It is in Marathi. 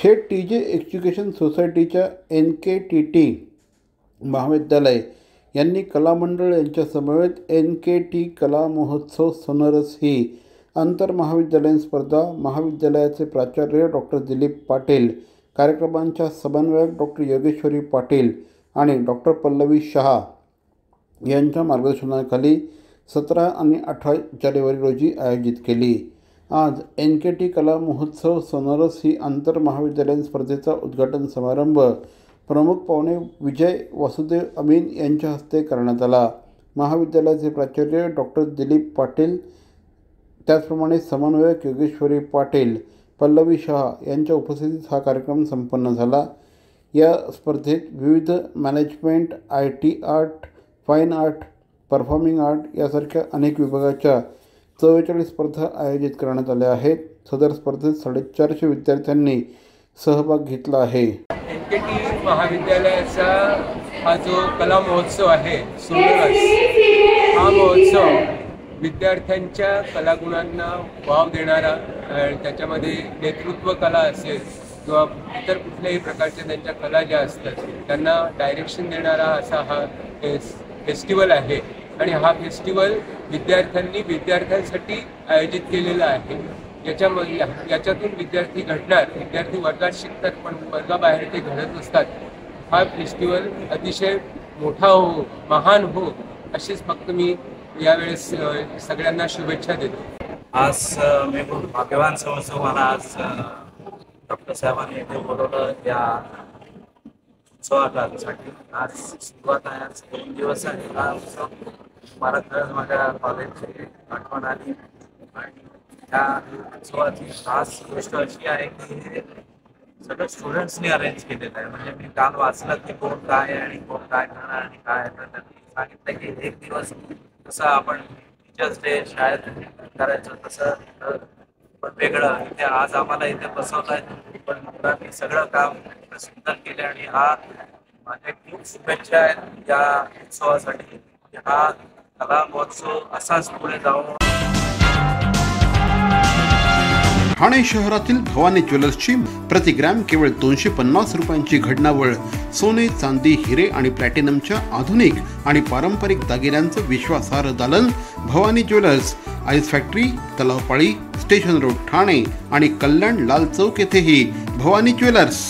शेठ टीजे एज्युकेशन सोसायटीच्या NKTT महाविद्यालय यांनी कलामंडळ यांच्या समवेत NKT कला महोत्सव सोनरस ही आंतरमहाविद्यालयीन स्पर्धा महाविद्यालयाचे प्राचार्य डॉक्टर दिलीप पाटील, कार्यक्रमांच्या समन्वयक डॉक्टर योगेश्वरी पाटील आणि डॉक्टर पल्लवी शहा यांच्या मार्गदर्शनाखाली 17 आणि 18 जानेवारी रोजी आयोजित केली। आज NKT कला महोत्सव सोनरस ही आंतरमहाविद्यालयीन स्पर्धेचा उद्घाटन समारंभ प्रमुख पाहुणे विजय वासुदेव अमीन यांच्या हस्ते करण्यात आला। महाविद्यालयाचे प्राचार्य डॉक्टर दिलीप पाटील, त्याचप्रमाणे समन्वयक योगेश्वरी पाटील, पल्लवी शहा यांच्या उपस्थितीत हा कार्यक्रम संपन्न झाला। या स्पर्धेत विविध management, IT art, fine art, performing art यासारख्या अनेक विभागाच्या 44 स्पर्धा आयोजित करण्यात आल्या आहेत। सदर स्पर्धेत 450 विद्यार्थ्यांनी सहभाग घेतला आहे। NKT महाविद्यालयाचा हा जो कला महोत्सव आहे सोनरस, हा महोत्सव विद्यार्थ्यांच्या कलागुणांना वाव देणारा, त्याच्यामध्ये नेतृत्व कला असेल किंवा इतर कुठल्याही प्रकारच्या त्यांच्या कला ज्या असतात त्यांना डायरेक्शन देणारा असा हा फेस्टिवल आहे। आणि हा फेस्टिवल विद्यार्थ्यांनी विद्यार्थ्यांसाठी आयोजित केलेला आहे। याच्यातून विद्यार्थी घडणार, विद्यार्थी वर्गात शिकतात पण वर्गाबाहेर ते घडत नसतात। हा फेस्टिवल अतिशय मोठा हो, महान हो, अशीच फक्त मी यावेळेस सगळ्यांना शुभेच्छा देतो। आज मी खूप भाग्यवान समजतो, मला आज डॉक्टर साहेबांनी इथे बोलवलं या उत्सवासाठी। आज सुरुवात आहे, आज 2 दिवस आहे हा उत्सव। मला खरंच माझ्या कॉलेजची आठवण आली आणि त्या उत्सवाची खास गोष्ट अशी आहे की हे सगळं स्टुडंट्सनी अरेंज केलेलं आहे। म्हणजे मी काल वाचलं की कोण काय आणि कोण काय करणार आणि काय, तर त्यांनी सांगितलं की 1 दिवस जसं आपण टीचर्स डे शाळेत करायचं तसं पण वेगळं इथे आज आम्हाला इथे बसवत आहे, पण मुलांनी सगळं काम सुंदर केले आणि हा माझे खूप शुभेच्छा आहेत या उत्सवासाठी। हा कला महोत्सव असाच पुढे जावं। ठाणे शहरातील भवानी ज्वेलर्सची प्रति ग्रॅम केवळ 250 रुपयांची घडणावळ सोने, चांदी, हिरे आणि प्लॅटिनमच्या आधुनिक आणि पारंपरिक दागिन्यांचं विश्वासार्ह दालन Bhavani jewellers, ice factory, Talao Pali, station road, Thane आणि कल्याण लाल चौक येथेही भवानी ज्वेलर्स।